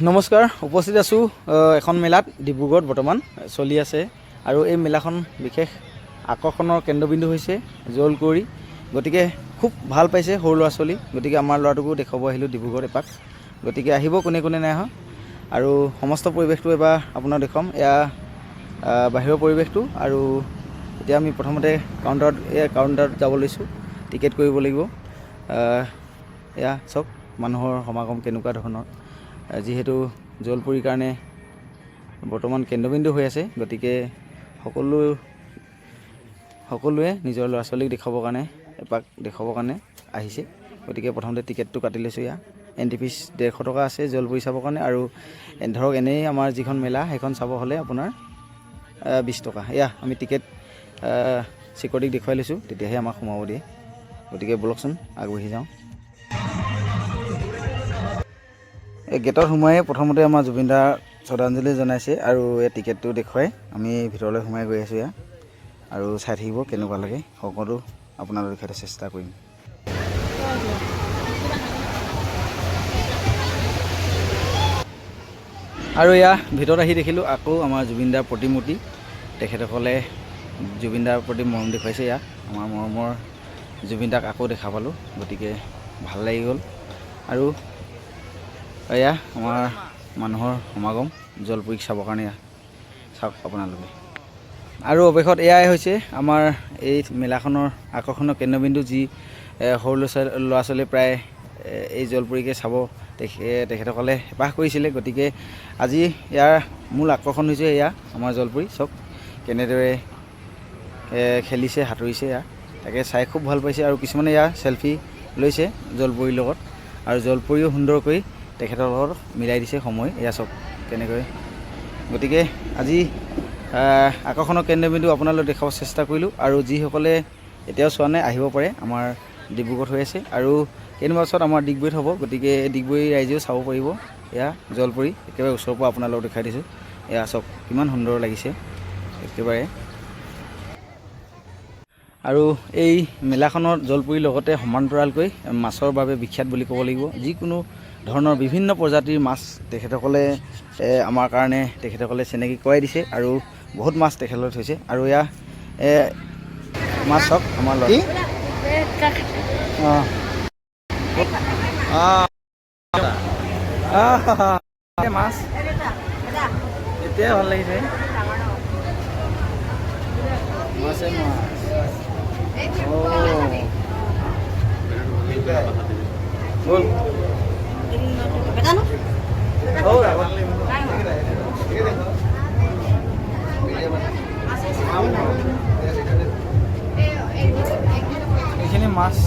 নমস্কাৰ উপস্থিত আছোঁ এখন মেলাত ডিব্ৰুগড়ত বৰ্তমান চলি আছে আৰু এই মেলাখন বিশেষ আকৰ্ষণৰ কেন্দ্ৰবিন্দু হৈছে জলকুঁৱৰী। গতিকে খুব ভাল পাইছে সৰু ল'ৰা ছোৱালী, গতিকে আমাৰ ল'ৰাটোকো দেখাব আহিলোঁ ডিব্ৰুগড়ত এপাক। গতিকে আহিব কোনে কোনে নাই অহা আৰু সমস্ত পৰিৱেশটো এবাৰ আপোনাক দেখুৱাম। এয়া বাহিৰৰ পৰিৱেশটো আৰু এতিয়া আমি প্ৰথমতে কাউণ্টাৰত যাব লৈছোঁ, টিকেট কৰিব লাগিব। এয়া চাওক মানুহৰ সমাগম কেনেকুৱা ধৰণৰ, যিহেতু জলপুৰীৰ কাৰণে বৰ্তমান কেন্দ্ৰবিন্দু হৈ আছে। গতিকে সকলোৱে নিজৰ ল'ৰা ছোৱালীক দেখাবৰ কাৰণে এপাক দেখাবৰ কাৰণে আহিছে। গতিকে প্ৰথমতে টিকেটটো কাটি লৈছোঁ। ইয়াৰ এণ্ট্ৰি ফিজ 150 টকা আছে জলপুৰী চাবৰ কাৰণে, আৰু ধৰক এনেই আমাৰ যিখন মেলা সেইখন চাব হ'লে আপোনাৰ 20 টকা। এয়া আমি টিকেট চিকিউৰিটিক দেখুৱাই লৈছোঁ, তেতিয়াহে আমাক সোমাব দিয়ে। গতিকে ব'লকচোন আগবাঢ়ি যাওঁ। এই গেটত সোমাই প্ৰথমতে আমাৰ জুবিনদাৰ শ্ৰদ্ধাঞ্জলি জনাইছে আৰু এই টিকেটটো দেখুৱাই আমি ভিতৰলৈ সোমাই গৈ আছোঁ। ইয়াৰ আৰু চাই থাকিব কেনেকুৱা লাগে, সকলো আপোনালোকে দেখাতে চেষ্টা কৰিম। আৰু এয়া ভিতৰত আহি দেখিলোঁ আকৌ আমাৰ জুবিনদাৰ প্ৰতিমূৰ্তি। তেখেতসকলে জুবিনদাৰ প্ৰতি মৰম দেখুৱাইছে। ইয়াত আমাৰ মৰমৰ জুবিনদাক আকৌ দেখা পালোঁ, গতিকে ভাল লাগি গ'ল। আৰু এয়া আমাৰ মানুহৰ সমাগম জলপুৰীক চাবৰ কাৰণে, চাওক আপোনালোকে। আৰু অৱশেষত এয়াই হৈছে আমাৰ এই মেলাখনৰ আকৰ্ষণৰ কেন্দ্ৰবিন্দু, যি সৰু ল'ৰা ছোৱালীয়ে প্ৰায় এই জলপুৰীকে চাব তেখেতসকলে হেঁপাহ কৰিছিলে। গতিকে আজি ইয়াৰ মূল আকৰ্ষণ হৈছে এয়া আমাৰ জলপুৰী। চাওক কেনেদৰে খেলিছে, সাঁতুৰিছে, এয়া তাকে চাই খুব ভাল পাইছে। আৰু কিছুমানে ইয়াৰ চেলফি লৈছে জলপুৰীৰ লগত, আৰু জলপুৰীও সুন্দৰকৈ তেখেতৰ লগত মিলাই দিছে সময়। এয়া চাওক কেনেকৈ। গতিকে আজি আকৰ্ষণৰ কেন্দ্ৰবিন্দু আপোনালোক দেখাব চেষ্টা কৰিলোঁ। আৰু যিসকলে এতিয়াও চোৱা নাই আহিব পাৰে, আমাৰ ডিব্ৰুগড়ত হৈ আছে আৰু কেইদিনমান পাছত আমাৰ ডিগবৈত হ'ব। গতিকে ডিগবৈ ৰাইজেও চাব পাৰিব। এয়া জলপুৰী একেবাৰে ওচৰৰ পৰা আপোনালোকক দেখাই দিছোঁ। এয়া চাওক কিমান সুন্দৰ লাগিছে একেবাৰে। আৰু এই মেলাখনত জলপুৰীৰ লগতে সমান্তৰালকৈ মাছৰ বাবে বিখ্যাত বুলি ক'ব লাগিব। যিকোনো ধৰণৰ বিভিন্ন প্ৰজাতিৰ মাছ তেখেতসকলে আমাৰ কাৰণে চিনাকি কৰাই দিছে, আৰু বহুত মাছ তেখেতসকলে থৈছে। আৰু এয়া মাছ চাওক আমাৰ ল'ৰা মাছ এতিয়াই ভাল লাগিছে। মাছে মাছ এইখিনি মাছ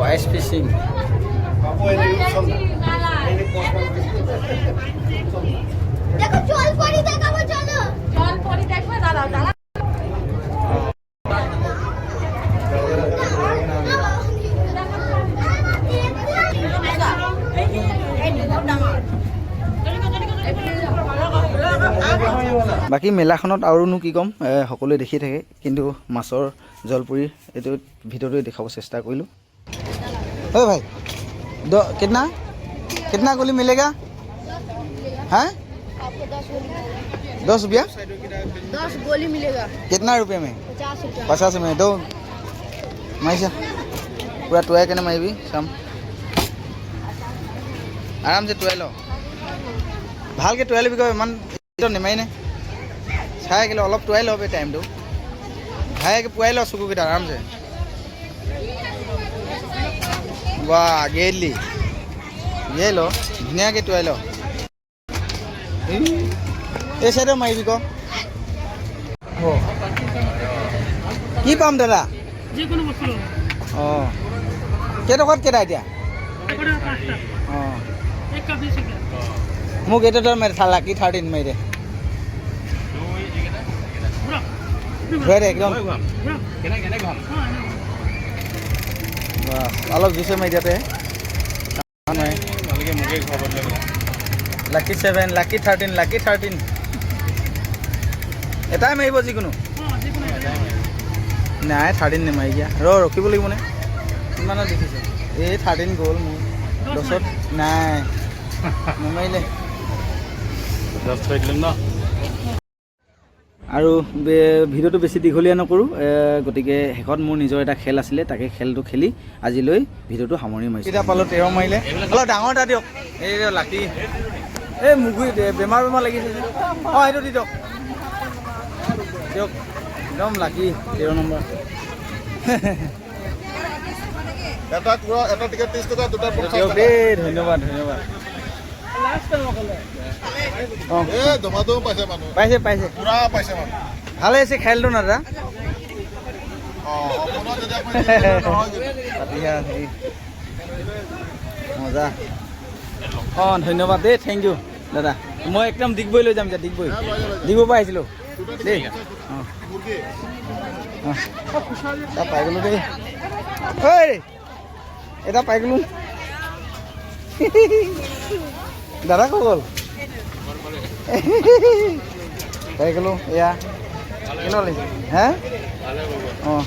আইচ ফিচিং। বাকী মেলাখনত আৰুনো কি ক'ম, সকলোৱে দেখি থাকে, কিন্তু মাছৰ জলপুৰীৰ এইটো ভিডিঅ'টো দেখাব চেষ্টা কৰিলোঁ। ঐ ভাই कितना गोली मिलेगा? हाँ 10 रुपया 10 गोली मिलेगा। कितना रुपये में? 50 में दो माइसा पूरा टुआई के मारिबी चाम आराम से टुआई लो, ভালকৈ টুৱাই ল'বি। কয় ইমান নেমাৰি নে চাই গ'লে অলপ টুৱাই ল'ব টাইমটো, ভাইকে পুৱাই ল চকুকেইটা আৰামছে। বাহ গেলি গিয়ে ল ধুনীয়াকৈ টুৱাই ল। এই চাইডে মাৰিবি ক। কি পাম দাদা? অঁ কেইটকাত কেইটা এতিয়া? অঁ মোক এইটো মাৰি লাকি 13 মাৰি দে, ঘূৰাই দে একদম। অলপ জুচে মাৰি দিয়াতে লাকি 7 লাকি 13 লাকি 13 এটাই মাৰিব যিকোনো নাই 13 নেমাৰি দিয়া ৰখিব লাগিব নে কিমানত দেখিছোঁ এই 13 গ'ল মোৰ 10ত নাই নেমাৰিলে আৰু ভিডিঅ'টো বেছি দীঘলীয়া নকৰোঁ গতিকে শেষত মোৰ নিজৰ এটা খেল আছিলে তাকে খেলটো খেলি আজিলৈ ভিডিঅ'টো সামৰণি মাৰিছোঁ এতিয়া পালোঁ 13 মাৰিলে অলপ ডাঙৰ এটা দিয়ক এই লাকি এই মুগুৰি বেমাৰ লাগিছে অঁ সেইটো দি দিয়ক দিয়ক একদম লাকি 13 নম্বৰ এটা টিকেট 30 টকা দুটা দিয়ক দেই ধন্যবাদ ধন্যবাদ অঁ ধুমাধুম পাইছে মানুহ পাইছে পাইছে পুৰা পাইছে মানুহ ভালে হৈছে খেলটো না দাদা মজা অঁ ধন্যবাদ দেই থেংক ইউ দাদা মই একদম ডিগবৈ লৈ যাম এতিয়া ডিগবৈ ডিগবৈ পৰা আহিছিলোঁ দেই অঁ এটা পাই গ'লোঁ দেই ঐ এটা পাই গ'লোঁ দাদা ক'ত গ'ল পাই গ'লোঁ এয়া কিমান লাগিছে হে অঁ